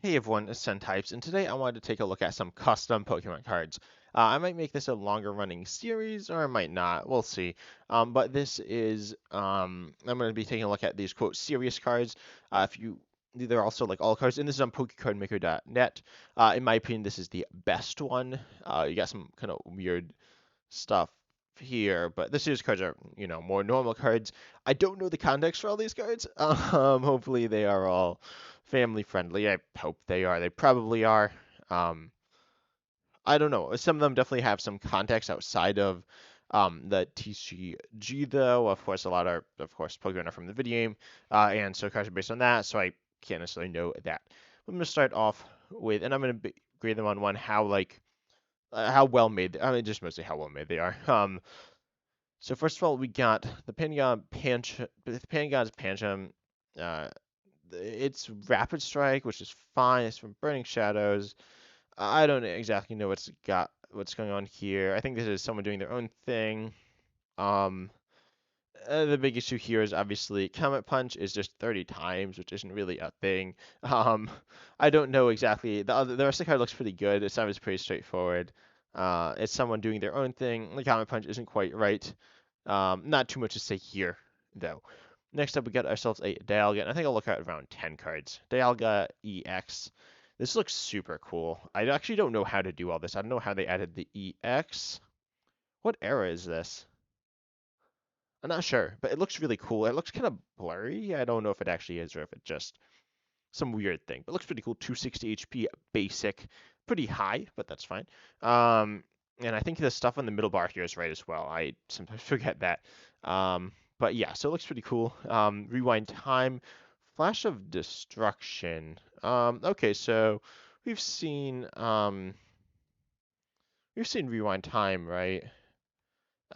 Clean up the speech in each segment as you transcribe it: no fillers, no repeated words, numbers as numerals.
Hey everyone, it's Types, and today I wanted to take a look at some custom Pokemon cards. I might make this a longer running series, or I might not. We'll see. But this is, I'm going to be taking a look at these quote serious cards. If you, they're also like all cards, and this is on PokeCardMaker.net. In my opinion, this is the best one. You got some kind of weird stuff here, but the series cards are, more normal cards. I don't know the context for all these cards. Hopefully they are all family friendly. I hope they are. They probably are. Um, I don't know. Some of them definitely have some context outside of the TCG, though. Of course, a lot are, of course, Pokemon are from the video game, and so cards are based on that. So I can't necessarily know that. I'm gonna start off with, and I'm gonna grade them on one how well made. I mean, just mostly how well made they are. So first of all, we got the Pangon's Pancham. Uh, it's Rapid Strike, which is fine. It's from Burning Shadows. I don't exactly know what's going on here. I think this is someone doing their own thing. Um, the big issue here is obviously Comet Punch is just 30 times, which isn't really a thing. Um, I don't know exactly. The rest of the card looks pretty good. It sounds pretty straightforward. It's someone doing their own thing. The Comet Punch isn't quite right. Not too much to say here, though. Next up, we got ourselves a Dialga, and I think I'll look at around 10 cards. Dialga EX. This looks super cool. I actually don't know how to do all this. I don't know how they added the EX. What era is this? I'm not sure, but it looks really cool. It looks kind of blurry. I don't know if it actually is or if it's just some weird thing. But it looks pretty cool. 260 HP, basic, pretty high, but that's fine. And I think the stuff on the middle bar here is right as well. I sometimes forget that. But yeah, so it looks pretty cool. Rewind time, flash of destruction. Okay, so we've seen um, we've seen rewind time, right?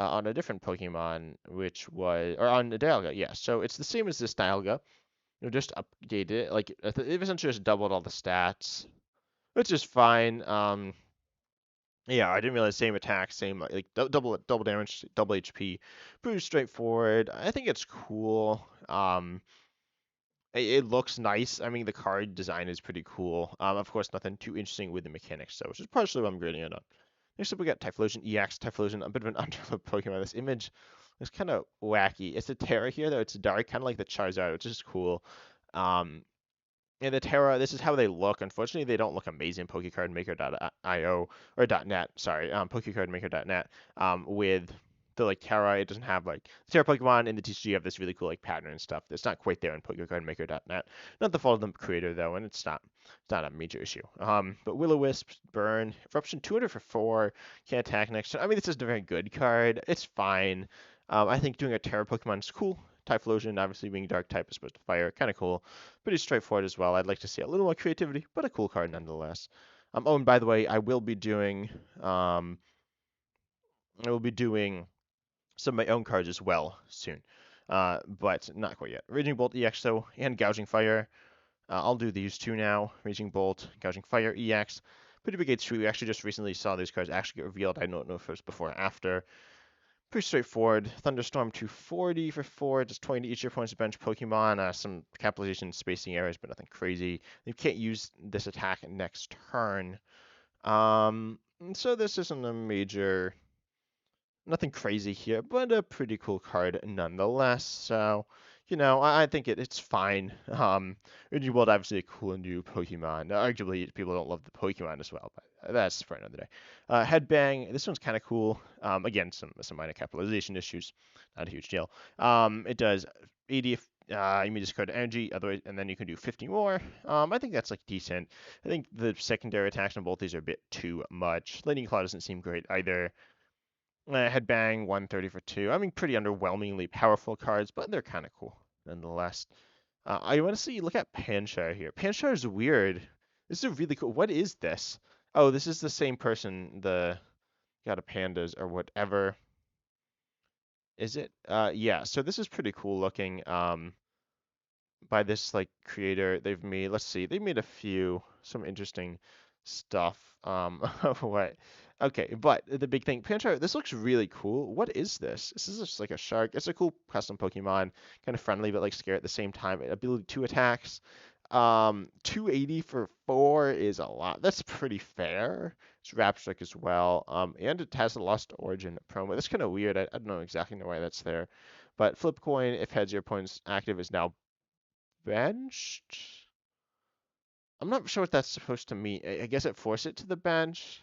On a different Pokemon, which was, or on the Dialga, yeah. So it's the same as this Dialga. Just updated it. Like it essentially just doubled all the stats, which is fine. Yeah, I didn't realize same attack, same like double damage, double HP. Pretty straightforward. I think it's cool. It looks nice. I mean, the card design is pretty cool. Of course, nothing too interesting with the mechanics, though, which is partially what I'm grading it on. Next up, we got Typhlosion EX. Typhlosion, a bit of an underdeveloped Pokemon. This image is kind of wacky. It's a Terra here, though. It's dark, kind of like the Charizard, which is cool. Um, and the Terra, this is how they look. Unfortunately, they don't look amazing. PokeCardMaker.io or .net, sorry, PokeCardMaker.net. With the like Terra, it doesn't have like the Terra Pokemon and the TCG have this really cool like pattern and stuff. It's not quite there in PokeCardMaker.net. Not the fault of the creator though, and it's not a major issue. But Will-O-Wisp, Burn, Eruption 200 for 4, can't attack next turn. I mean, this isn't a very good card. It's fine. I think doing a Terra Pokemon is cool. Typhlosion, obviously being Dark type, is supposed to fire, kind of cool. Pretty straightforward as well. I'd like to see a little more creativity, but a cool card nonetheless. Oh, and by the way, I will be doing some of my own cards as well soon, but not quite yet. Raging Bolt EX though, and Gouging Fire. I'll do these two now. Raging Bolt, Gouging Fire EX. Pretty big HP. We actually just recently saw these cards actually get revealed. I don't know if it was before or after. Pretty straightforward. Thunderstorm 240 for 4, just 20 to each of your opponent's bench Pokemon. Some capitalization spacing errors, but nothing crazy. You can't use this attack next turn. So this isn't a major, nothing crazy here, but a pretty cool card nonetheless. So, I think it's fine. Raging World obviously a cool new Pokemon. Arguably, people don't love the Pokemon as well, but that's for another day. Headbang, this one's kind of cool. Again, some minor capitalization issues, not a huge deal. It does 80 if you may discard energy, otherwise, and then you can do 50 more. I think that's like decent. I think the secondary attacks on both these are a bit too much. Lightning Claw doesn't seem great either. Headbang 130 for 2. I mean, pretty underwhelmingly powerful cards, but they're kind of cool nonetheless. I want to see, look at Panchar here. Panchar is weird. This is really cool. What is this? Oh, this is the same person, the got a pandas or whatever. Is it? Yeah, so this is pretty cool looking. By this like creator, they've made, let's see, they made some interesting stuff. What? Okay, but the big thing, Panchar, this looks really cool. What is this? This is just like a shark. It's a cool custom Pokemon, kind of friendly but like scary at the same time. Ability 2 attacks. 280 for 4 is a lot. That's pretty fair. It's Rapstrike as well. And it has a Lost Origin promo. That's kind of weird. I don't know exactly know why that's there. But Flip Coin, if heads your opponent's active, is now benched. I'm not sure what that's supposed to mean. I guess it forced it to the bench.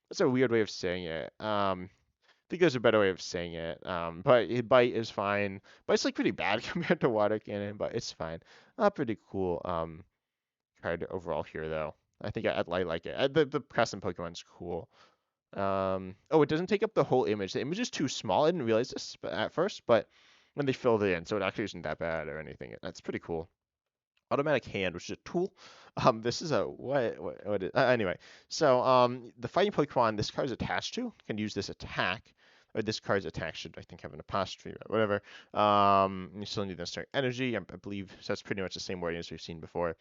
That's a weird way of saying it. I think there's a better way of saying it. But Bite is fine. Bite's like pretty bad compared to Water Cannon, but it's fine. Pretty cool. Card overall here though. I think I like it. The custom Pokemon's cool. Oh, it doesn't take up the whole image. The image is too small. I didn't realize this at first, but when they filled it in, so it actually isn't that bad or anything. That's pretty cool. Automatic hand, which is a tool. This is a what is, anyway. So the fighting Pokemon this card is attached to can use this attack. Or this card's attack should I think have an apostrophe or whatever. You still need the start energy. I believe so. That's pretty much the same wording as we've seen before.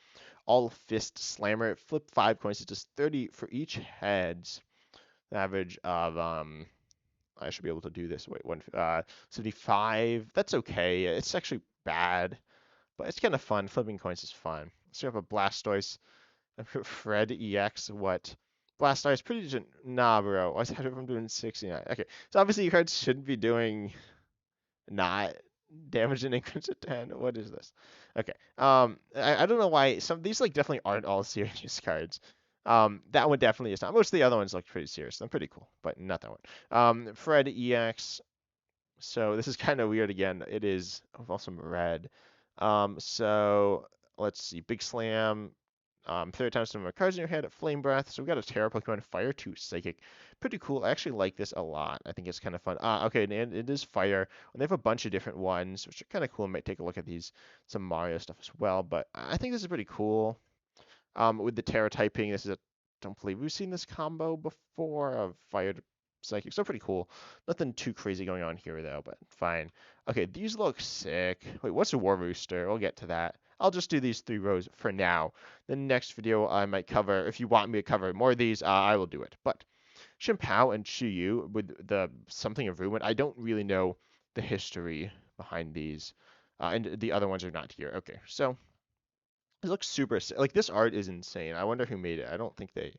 All Fist Slammer. Flip 5 coins. It does 30 for each heads. The average of I should be able to do this. Wait, 75. That's okay. It's actually bad. But it's kind of fun. Flipping coins is fun. So you have a Blastoise, Fred EX. What? Blastoise pretty decent. Nah, bro. I had it from doing 69. Okay, so obviously your cards shouldn't be doing not damage in increments of 10. What is this? Okay. I don't know why some these like definitely aren't all serious cards. That one definitely is not. Most of the other ones look pretty serious. They're pretty cool, but not that one. Fred EX. So this is kind of weird again. It is also red. So let's see. Big Slam. Third times number of cards in your hand. Flame Breath. So we got a Terra Pokemon. Fire 2 Psychic. Pretty cool. I actually like this a lot. I think it's kind of fun. Okay, and it is Fire. And they have a bunch of different ones, which are kind of cool. I might take a look at these. Some Mario stuff as well. But I think this is pretty cool. With the Terra typing, this is a don't believe we've seen this combo before of Fire to Psychic. So pretty cool. Nothing too crazy going on here though, but fine. Okay, these look sick. Wait, what's a War Rooster? We'll get to that. I'll just do these 3 rows for now. The next video I might cover, if you want me to cover more of these, I will do it. But Shimpao and Chiyu with the something of Ruin, I don't really know the history behind these. And the other ones are not here. Okay, so it looks super like this art is insane. I wonder who made it. I don't think they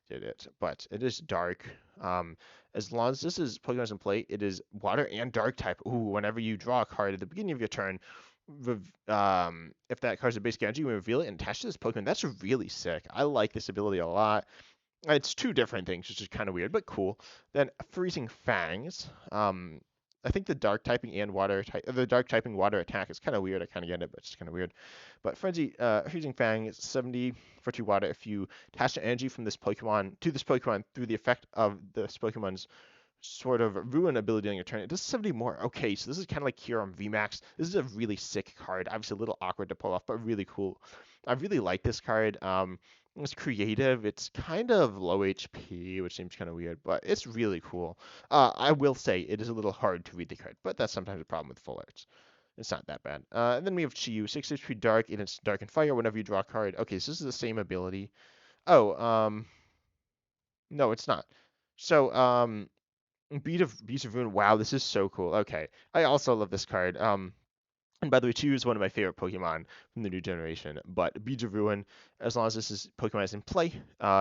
did it, but it is dark. As long as this is Pokemon's in play, it is water and dark type. Ooh, whenever you draw a card at the beginning of your turn, if that card's a basic energy, you reveal it and attach to this Pokemon. That's really sick. I like this ability a lot. It's 2 different things, which is kind of weird, but cool. Then Freezing Fangs. I think the dark typing and the dark typing water attack is kind of weird. I kind of get it, but it's kind of weird. But Freezing Fang is 70 for 2 water. If you attach energy from this Pokemon to this Pokemon through the effect of this Pokemon's sort of ruin ability on your turn, it does 70 more. Okay, so this is kind of like Kyurem VMAX. This is a really sick card. Obviously a little awkward to pull off, but really cool. I really like this card. It's creative. It's kind of low HP, which seems kind of weird, but it's really cool. I will say it is a little hard to read the card, but that's sometimes a problem with full arts. It's not that bad. And then we have Chiyu, 6 HP Dark, and it's Dark and Fire whenever you draw a card. Okay, so this is the same ability. Oh, no, it's not. So, Beast of Ruin. Wow, this is so cool. Okay, I also love this card. And by the way, Chew is one of my favorite Pokemon from the new generation. But Beads of Ruin, as long as Pokemon is in play,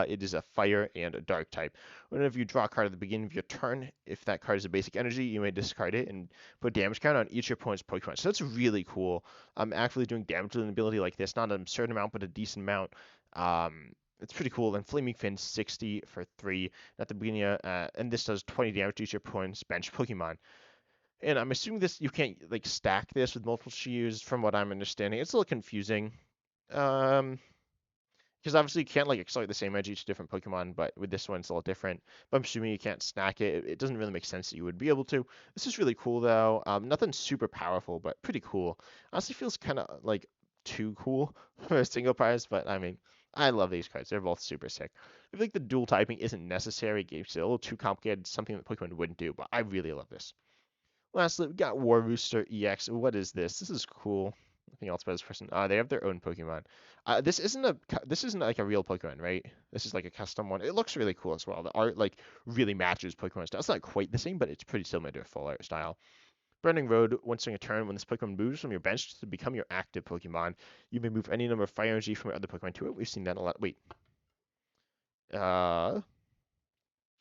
it is a Fire and a Dark type. Whenever you draw a card at the beginning of your turn, if that card is a basic energy, you may discard it and put damage count on each of your opponent's Pokemon. So that's really cool. I'm actually doing damage with an ability like this, not an absurd amount, but a decent amount. It's pretty cool. And Flaming Fin, 60 for 3 at the beginning, and this does 20 damage to each of your opponent's bench Pokemon. And I'm assuming this you can't like stack this with multiple Chiyus from what I'm understanding. It's a little confusing. Um, because obviously you can't like accelerate the same edge each different Pokemon, but with this one it's a little different. But I'm assuming you can't stack it. It doesn't really make sense that you would be able to. This is really cool though. Nothing super powerful, but pretty cool. Honestly feels kind of like too cool for a single prize, but I mean, I love these cards. They're both super sick. I feel like the dual typing isn't necessary. It makes it a little too complicated, something that Pokemon wouldn't do, but I really love this. Lastly, we got War Rooster EX. What is this? This is cool. Nothing else about this person. They have their own Pokemon. This isn't like a real Pokemon, right? This is like a custom one. It looks really cool as well. The art like really matches Pokemon style. It's not quite the same, but it's pretty similar to a full art style. Burning Road, once during a turn, when this Pokemon moves from your bench to become your active Pokemon, you may move any number of fire energy from your other Pokemon to it. We've seen that a lot. Wait, is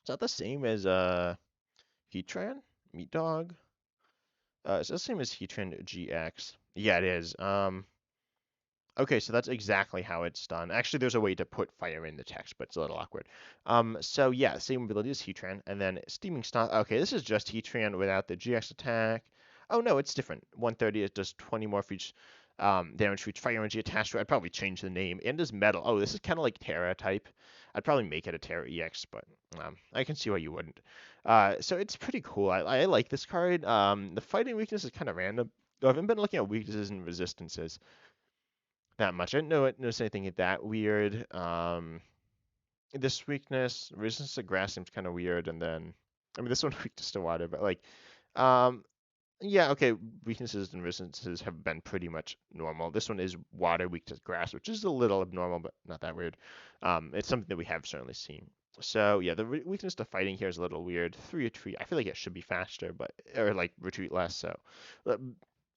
that the same as Heatran? Meat Dog? Is that the same as Heatran GX? Yeah, it is. Okay, so that's exactly how it's done. Actually, there's a way to put fire in the text, but it's a little awkward. So yeah, same ability as Heatran, and then Steaming Stomp. Okay, this is just Heatran without the GX attack. Oh no, it's different. 130, it does 20 more for each damage for each fire energy attached to it. I'd probably change the name. And does metal. Oh, this is kind of like Terra type. I'd probably make it a Terra EX, but I can see why you wouldn't. So it's pretty cool. I like this card. The fighting weakness is kind of random. I haven't been looking at weaknesses and resistances that much. I didn't notice anything that weird. This weakness, resistance to grass seems kind of weird, and then I mean this one weakness to water, but like, um, yeah, okay, weaknesses and resistances have been pretty much normal. This one is water weak to grass, which is a little abnormal, but not that weird. It's something that we have certainly seen. So yeah, the weakness to fighting here is a little weird. 3 retreat. I feel like it should be faster, but or like retreat less. So uh,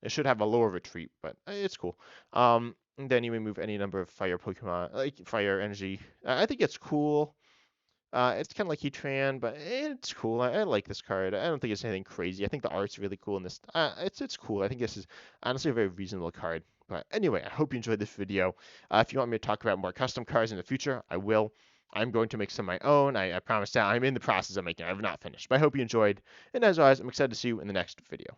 it should have a lower retreat, but it's cool. And then you may move any number of fire Pokemon, like fire energy. I think it's cool. It's kind of like Heatran, but it's cool. I like this card. I don't think it's anything crazy. I think the art's really cool in this. It's cool. I think this is honestly a very reasonable card. But anyway, I hope you enjoyed this video. If you want me to talk about more custom cards in the future, I will. I'm going to make some of my own. I promise that I'm in the process of making. I have not finished. But I hope you enjoyed. And as always, I'm excited to see you in the next video.